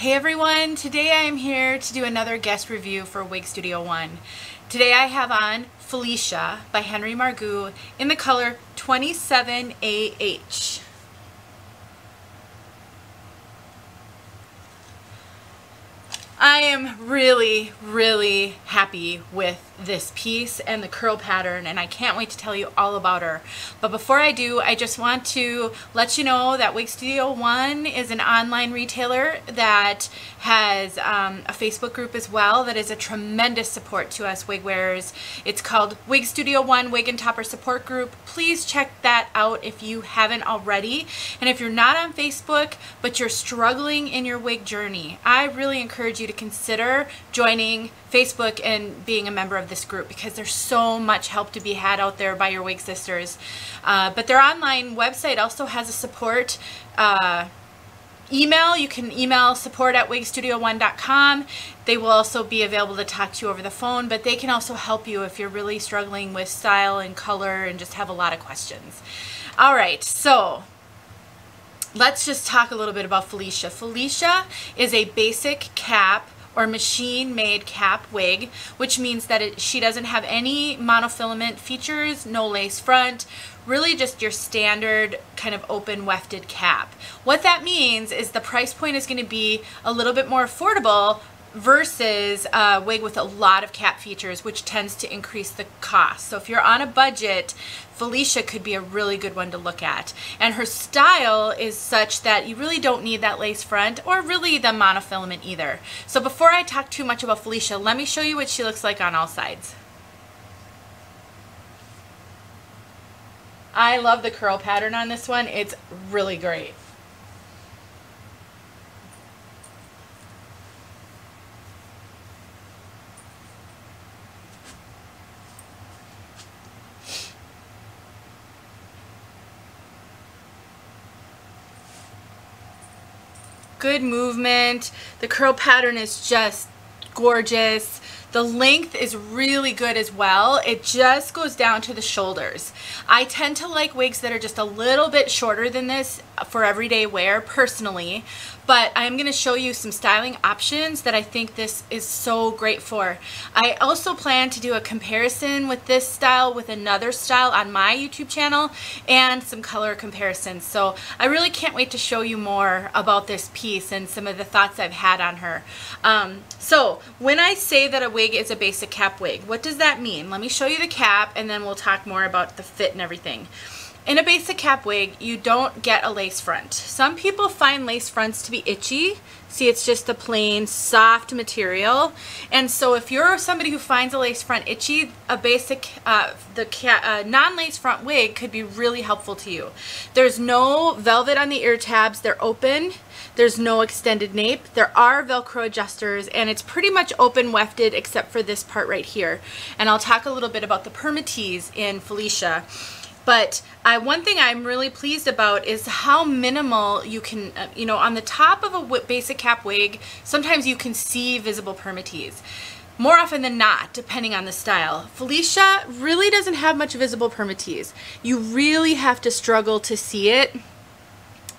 Hey everyone, today I am here to do another guest review for Wig Studio One. Today I have on Felicia by Henry Margu in the color 27AH. I am really happy with this piece and the curl pattern, and I can't wait to tell you all about her. But before I do, I just want to let you know that Wig Studio One is an online retailer that has a Facebook group as well that is a tremendous support to us wig wearers. It's called Wig Studio One Wig and Topper Support Group. Please check that out if you haven't already. And if you're not on Facebook but you're struggling in your wig journey, I really encourage you to consider joining Facebook and being a member of this group, because there's so much help to be had out there by your wig sisters. But their online website also has a support email. You can email support@wigstudio1.com. They will also be available to talk to you over the phone, but they can also help you if you're really struggling with style and color and just have a lot of questions. All right, so let's just talk a little bit about Felicia. Felicia is a basic cap or machine-made cap wig, which means that she doesn't have any monofilament features, no lace front, really just your standard kind of open wefted cap. What that means is the price point is going to be a little bit more affordable versus a wig with a lot of cap features, which tends to increase the cost. So if you're on a budget, Felicia could be a really good one to look at. And her style is such that you really don't need that lace front or really the monofilament either. So before I talk too much about Felicia, let me show you what she looks like on all sides. I love the curl pattern on this one. It's really great. Good movement. The curl pattern is just gorgeous. The length is really good as well. It just goes down to the shoulders. I tend to like wigs that are just a little bit shorter than this for everyday wear personally, but I'm going to show you some styling options that I think this is so great for. I also plan to do a comparison with this style with another style on my YouTube channel and some color comparisons. So I really can't wait to show you more about this piece and some of the thoughts I've had on her. So when I say that a wig is a basic cap wig, what does that mean? Let me show you the cap and then we'll talk more about the fit and everything. In a basic cap wig, you don't get a lace front. Some people find lace fronts to be itchy. See, it's just a plain soft material. And so if you're somebody who finds a lace front itchy, a basic non-lace front wig could be really helpful to you. There's no velvet on the ear tabs. They're open. There's no extended nape. There are Velcro adjusters, and it's pretty much open wefted except for this part right here. And I'll talk a little bit about the permatease in Felicia. But one thing I'm really pleased about is how minimal you can, you know, on the top of a basic cap wig, sometimes you can see visible permatease. More often than not, depending on the style. Felicia really doesn't have much visible permatease. You really have to struggle to see it.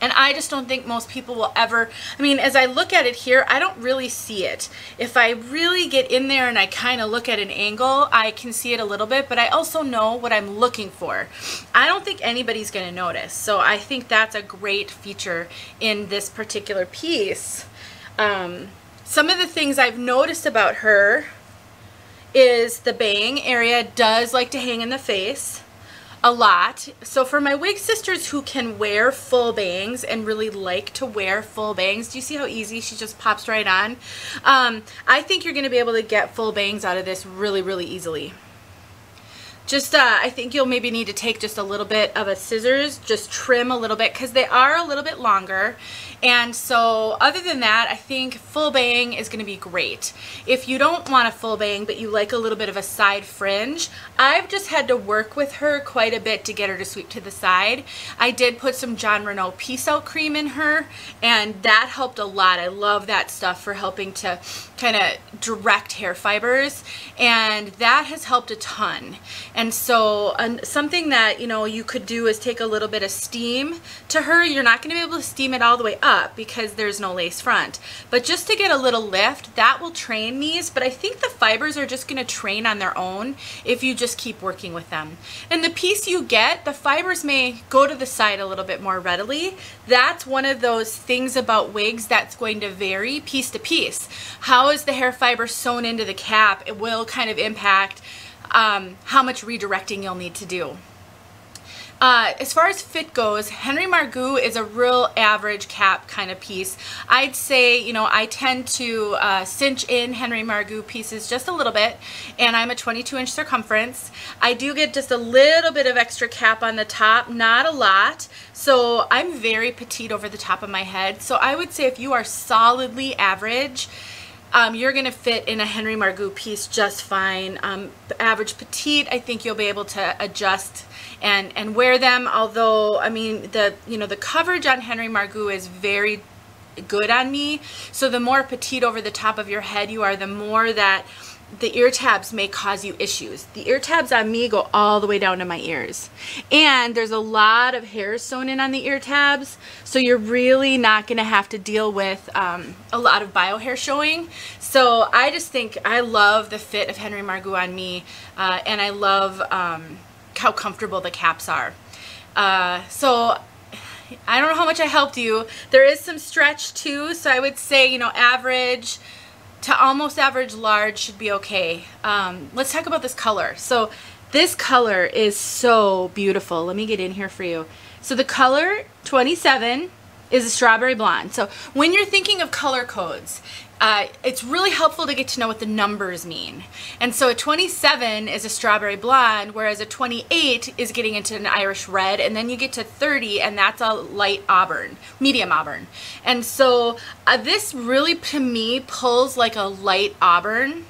And I just don't think most people will ever, I mean, as I look at it here, I don't really see it. If I really get in there and I kind of look at an angle, I can see it a little bit, but I also know what I'm looking for. I don't think anybody's going to notice. So I think that's a great feature in this particular piece. Some of the things I've noticed about her is the bang area does like to hang in the face a lot. So for my wig sisters who can wear full bangs and really like to wear full bangs, do you see how easy she just pops right on? I think you're going to be able to get full bangs out of this really easily. Just I think you'll maybe need to take just a little bit of a scissors, just trim a little bit because they are a little bit longer. And so other than that, I think full bang is going to be great. If you don't want a full bang but you like a little bit of a side fringe, I've just had to work with her quite a bit to get her to sweep to the side. I did put some John Renault Peace Out cream in her, and that helped a lot. I love that stuff for helping to kind of direct hair fibers, and that has helped a ton. And so something that, you know, you could do is take a little bit of steam to her. You're not going to be able to steam it all the way up because there's no lace front, but just to get a little lift, that will train these. But I think the fibers are just going to train on their own if you just keep working with them. And the piece you get, the fibers may go to the side a little bit more readily. That's one of those things about wigs that's going to vary piece to piece. How is the hair fiber sewn into the cap? It will kind of impact how much redirecting you'll need to do. As far as fit goes, Henry Margu is a real average cap kind of piece. I'd say, you know, I tend to cinch in Henry Margu pieces just a little bit, and I'm a 22-inch circumference. I do get just a little bit of extra cap on the top, not a lot. So I'm very petite over the top of my head. So I would say if you are solidly average, you're going to fit in a Henry Margu piece just fine. Average petite, I think you'll be able to adjust and wear them. Although, I mean, the coverage on Henry Margu is very good on me. So the more petite over the top of your head you are, the more that the ear tabs may cause you issues. The ear tabs on me go all the way down to my ears. And there's a lot of hair sewn in on the ear tabs, so you're really not going to have to deal with a lot of bio hair showing. So I just think I love the fit of Henry Margu on me, and I love how comfortable the caps are. So I don't know how much I helped you. There is some stretch too, so I would say, you know, average to almost average large should be okay. Let's talk about this color. So this color is so beautiful. Let me get in here for you. So the color 27 is a strawberry blonde. So when you're thinking of color codes, it's really helpful to get to know what the numbers mean. And so a 27 is a strawberry blonde, whereas a 28 is getting into an Irish red, and then you get to 30 and that's a light auburn, medium auburn. And so this really, to me, pulls like a light auburn.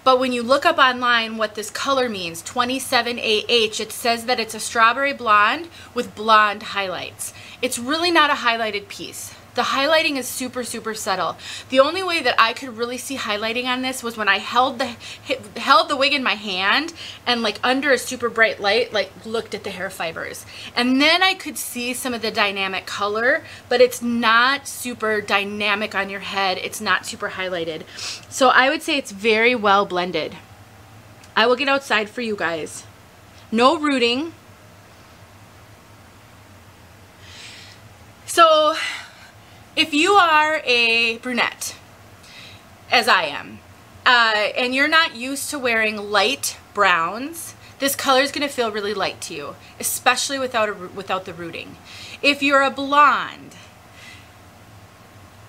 But when you look up online what this color means, 27AH, it says that it's a strawberry blonde with blonde highlights. It's really not a highlighted piece. The highlighting is super, super subtle. The only way that I could really see highlighting on this was when I held the wig in my hand and like under a super bright light, like looked at the hair fibers. And then I could see some of the dynamic color, but it's not super dynamic on your head. It's not super highlighted. So I would say it's very well blended. I will get outside for you guys. No rooting. So if you are a brunette, as I am, and you're not used to wearing light browns, this color is going to feel really light to you, especially without the rooting. If you're a blonde,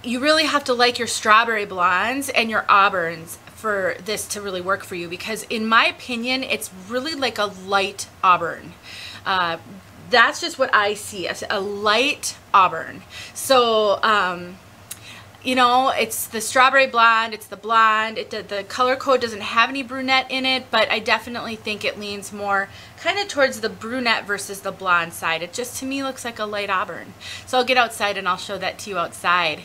you really have to like your strawberry blondes and your auburns for this to really work for you, because in my opinion, it's really like a light auburn. That's just what I see as a light auburn. So, you know, it's the strawberry blonde, it's the blonde. The color code doesn't have any brunette in it, but I definitely think it leans more kind of towards the brunette versus the blonde side. It just, to me, looks like a light auburn. So I'll get outside and I'll show that to you outside.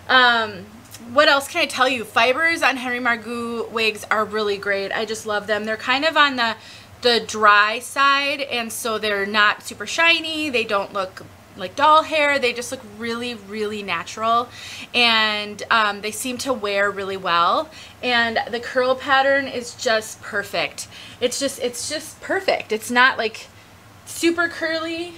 What else can I tell you? Fibers on Henry Margu wigs are really great. I just love them. They're kind of on the dry side, and so they're not super shiny. They don't look like doll hair. They just look really, really natural, and they seem to wear really well. And the curl pattern is just perfect. It's just perfect. It's not like super curly,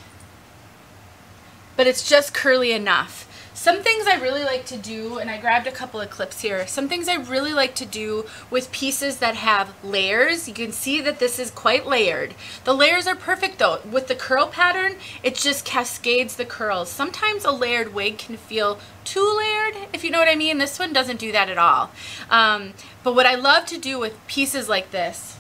but it's just curly enough. Some things I really like to do, and I grabbed a couple of clips here, some things I really like to do with pieces that have layers. You can see that this is quite layered. The layers are perfect though. With the curl pattern, it just cascades the curls. Sometimes a layered wig can feel too layered, if you know what I mean. This one doesn't do that at all. But what I love to do with pieces like this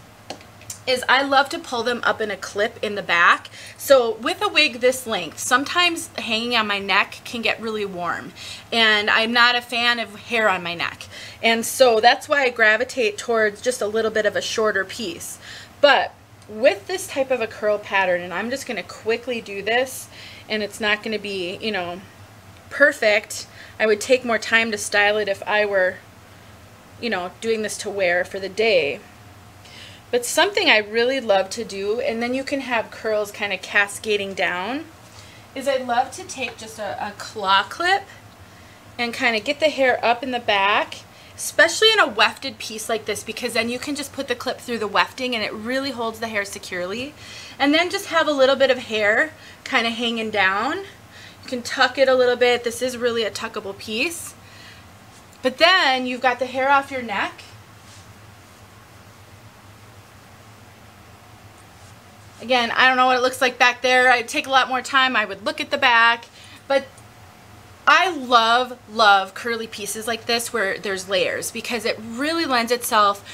is I love to pull them up in a clip in the back. So with a wig this length, sometimes hanging on my neck can get really warm, and I'm not a fan of hair on my neck. And so that's why I gravitate towards just a little bit of a shorter piece. But with this type of a curl pattern, and I'm just gonna quickly do this, and it's not gonna be, you know, perfect. I would take more time to style it if I were you know, doing this to wear for the day. But something I really love to do, and then you can have curls kind of cascading down, is I love to take just a claw clip and kind of get the hair up in the back, especially in a wefted piece like this, because then you can just put the clip through the wefting and it really holds the hair securely. And then just have a little bit of hair kind of hanging down. You can tuck it a little bit. This is really a tuckable piece. But then you've got the hair off your neck. Again, I don't know what it looks like back there. I'd take a lot more time. I would look at the back. But I love curly pieces like this where there's layers, because it really lends itself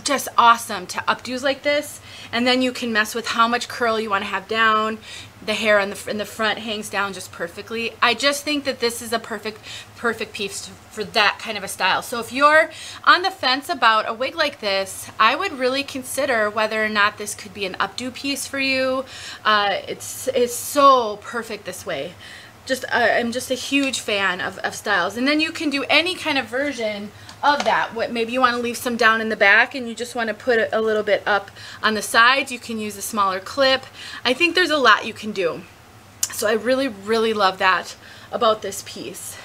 just awesome to updos like this. And then you can mess with how much curl you want to have down. The hair in the front hangs down just perfectly. I just think that this is a perfect piece for that kind of a style. So if you're on the fence about a wig like this, I would really consider whether or not this could be an updo piece for you. It's so perfect this way. I'm just a huge fan of styles. And then you can do any kind of version of that. Maybe you want to leave some down in the back and you just want to put it a little bit up on the sides. You can use a smaller clip. I think there's a lot you can do. So I really love that about this piece.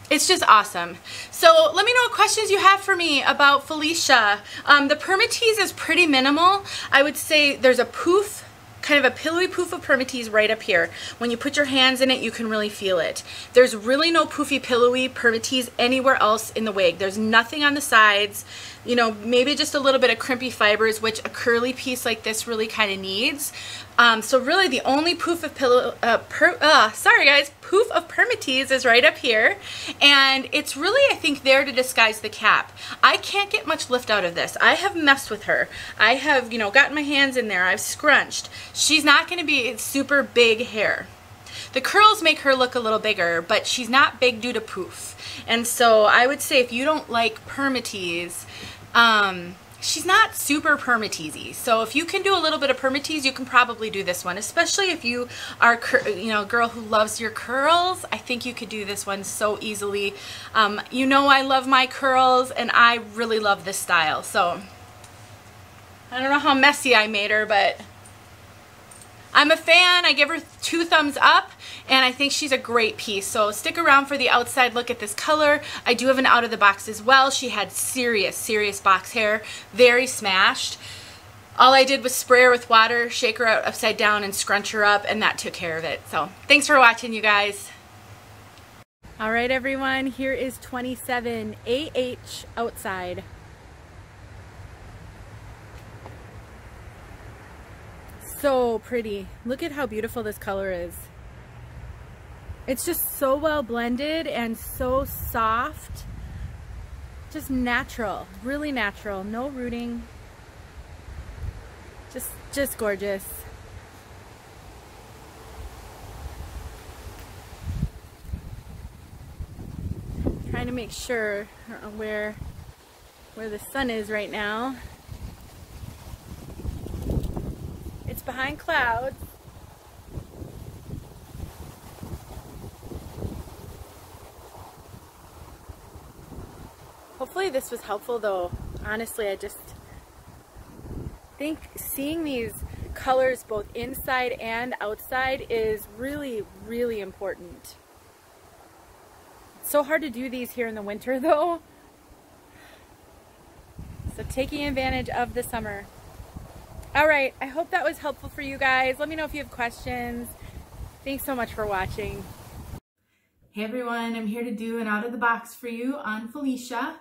It's just awesome. So let me know what questions you have for me about Felicia. The permatease is pretty minimal. I would say there's a poof, kind of a pillowy poof of permatease right up here. When you put your hands in it, you can really feel it. There's really no poofy pillowy permatease anywhere else in the wig. There's nothing on the sides. You know, maybe just a little bit of crimpy fibers, which a curly piece like this really kind of needs. So really the only poof of poof of permatease is right up here. And it's really, I think, there to disguise the cap. I can't get much lift out of this. I have messed with her. I have, you know, gotten my hands in there. I've scrunched. She's not going to be super big hair. The curls make her look a little bigger, but she's not big due to poof. And so I would say if you don't like permatease, she's not super permateasy. So if you can do a little bit of permatease, you can probably do this one, especially if you are, you know, a girl who loves your curls. I think you could do this one so easily. You know, I love my curls and I really love this style. So I don't know how messy I made her, but I'm a fan. I give her 2 thumbs up, and I think she's a great piece. So stick around for the outside look at this color. I do have an out of the box as well. She had serious box hair, very smashed. All I did was spray her with water, shake her out upside down, and scrunch her up, and that took care of it. So thanks for watching, you guys. All right, everyone, here is 27 AH outside. So pretty. Look at how beautiful this color is. It's just so well blended and so soft. Just natural, really natural. No rooting. Just gorgeous. Trying to make sure, I don't know where the sun is right now. It's behind clouds. Hopefully this was helpful though. Honestly, I just think seeing these colors both inside and outside is really important. It's so hard to do these here in the winter though. So taking advantage of the summer. All right, I hope that was helpful for you guys. Let me know if you have questions. Thanks so much for watching. Hey everyone, I'm here to do an out of the box for you on Felicia.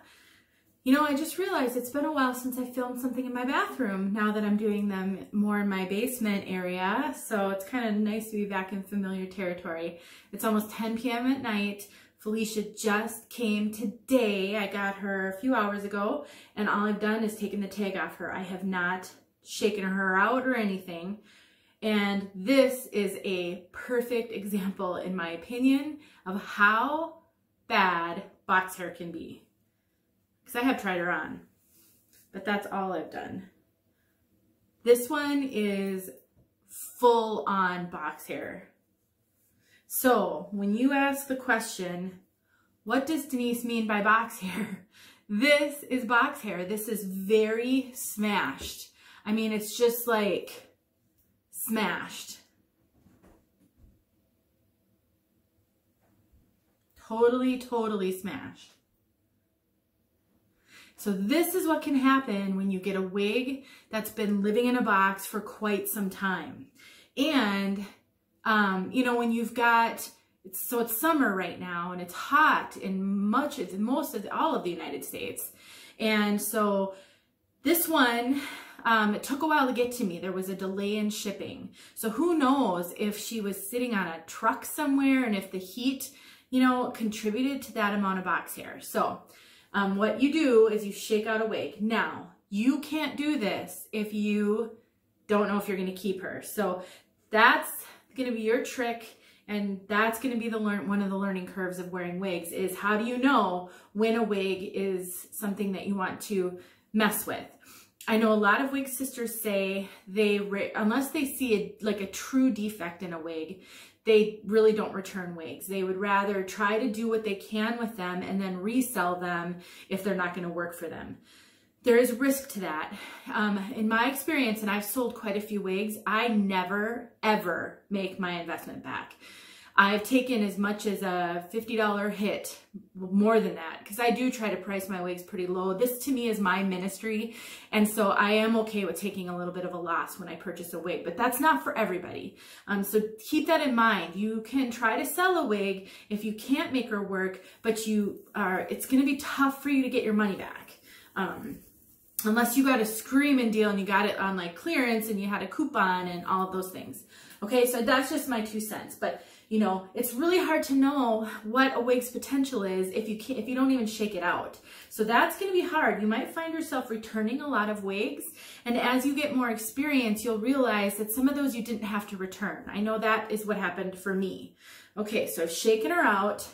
You know, I just realized it's been a while since I filmed something in my bathroom now that I'm doing them more in my basement area. So it's kind of nice to be back in familiar territory. It's almost 10 p.m. at night. Felicia just came today. I got her a few hours ago, and all I've done is taken the tag off her. I have not shaken her out or anything. And this is a perfect example, in my opinion, of how bad box hair can be. Because I have tried her on, but that's all I've done. This one is full on box hair. So when you ask the question, What does Denise mean by box hair? This is box hair. This is very smashed. I mean, it's just like smashed. Totally, totally smashed. So this is what can happen when you get a wig that's been living in a box for quite some time. And, you know, when you've got, so it's summer right now and it's hot in all of the United States. And so this one, it took a while to get to me. There was a delay in shipping. So who knows if she was sitting on a truck somewhere and if the heat, you know, contributed to that amount of box hair. So what you do is you shake out a wig. Now, you can't do this if you don't know if you're going to keep her. So that's going to be your trick, and that's going to be one of the learning curves of wearing wigs, is how do you know when a wig is something that you want to mess with? I know a lot of wig sisters say unless they see like a true defect in a wig, they really don't return wigs. They would rather try to do what they can with them and then resell them if they're not going to work for them. There is risk to that. In my experience, and I've sold quite a few wigs, I never, ever make my investment back. I've taken as much as a $50 hit, more than that, because I do try to price my wigs pretty low. This to me is my ministry, and so I am okay with taking a little bit of a loss when I purchase a wig, but that's not for everybody. So keep that in mind. You can try to sell a wig if you can't make her work, but it's going to be tough for you to get your money back. Unless you got a screaming deal and you got it on like clearance and you had a coupon and all of those things. Okay, so that's just my 2 cents. But you know, it's really hard to know what a wig's potential is if you don't even shake it out. So that's going to be hard. You might find yourself returning a lot of wigs, and as you get more experience, you'll realize that some of those you didn't have to return. I know that is what happened for me. Okay, so I've shaken her out,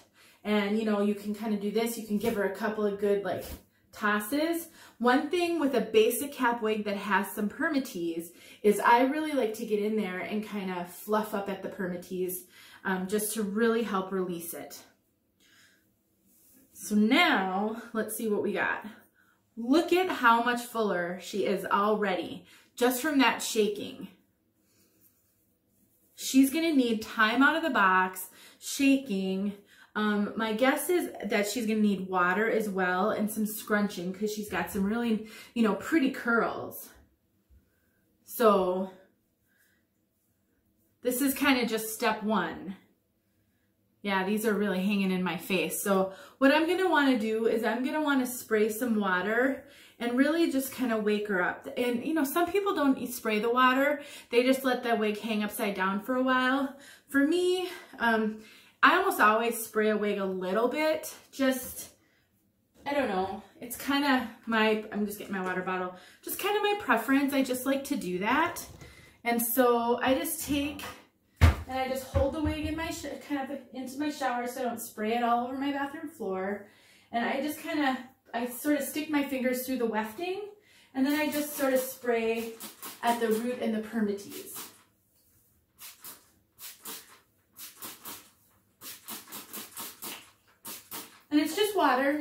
and you know, you can kind of do this. You can give her a couple of good like tosses. One thing with a basic cap wig that has some permatease is I really like to get in there and kind of fluff up at the permatease just to really help release it. So now let's see what we got. Look at how much fuller she is already just from that shaking. She's going to need time out of the box, shaking. My guess is that she's going to need water as well and some scrunching because she's got some really, you know, pretty curls. So this is kind of just step one. Yeah, these are really hanging in my face. So what I'm going to want to do is I'm going to want to spray some water and really just kind of wake her up. And, you know, some people don't spray the water. They just let the wig hang upside down for a while. For me, I almost always spray a wig a little bit, just, I don't know, it's kind of I'm just getting my water bottle, just kind of my preference. I just like to do that. And so I just take, and I just hold the wig in my, kind of into my shower so I don't spray it all over my bathroom floor. And I just I sort of stick my fingers through the wefting, and then I just sort of spray at the root and the permatease. And it's just water.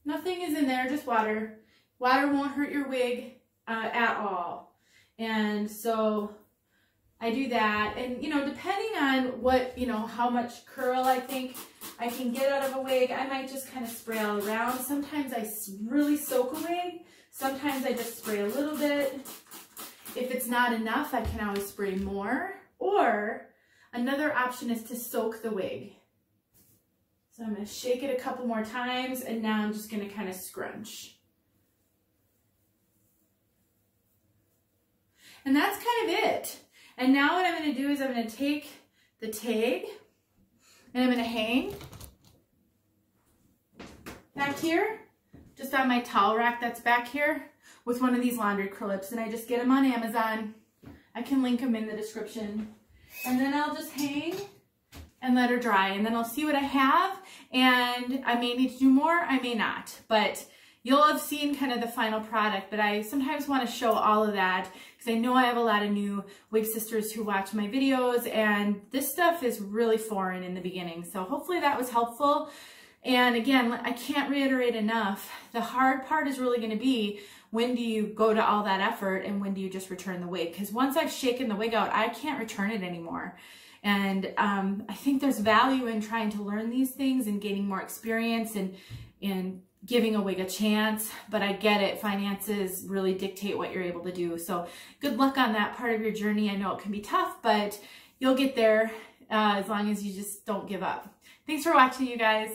Nothing is in there, just water. Water won't hurt your wig at all. And so I do that. And, you know, depending on what, you know, how much curl I think I can get out of a wig, I might just kind of spray all around. Sometimes I really soak a wig. Sometimes I just spray a little bit. If it's not enough, I can always spray more. Or another option is to soak the wig. So I'm going to shake it a couple more times, and now I'm just going to kind of scrunch. And that's kind of it. And now what I'm going to do is I'm going to take the tag, and I'm going to hang back here, just on my towel rack that's back here, with one of these laundry clips. And I just get them on Amazon. I can link them in the description. And then I'll just hang and let her dry, and then I'll see what I have, and I may need to do more, I may not, but you'll have seen kind of the final product, but I sometimes want to show all of that because I know I have a lot of new wig sisters who watch my videos, and this stuff is really foreign in the beginning. So hopefully that was helpful. And again, I can't reiterate enough, the hard part is really going to be, when do you go to all that effort and when do you just return the wig? Because once I've shaken the wig out, I can't return it anymore. And I think there's value in trying to learn these things and gaining more experience and giving a wig a chance. But I get it, finances really dictate what you're able to do. So good luck on that part of your journey. I know it can be tough, but you'll get there as long as you just don't give up. Thanks for watching, you guys.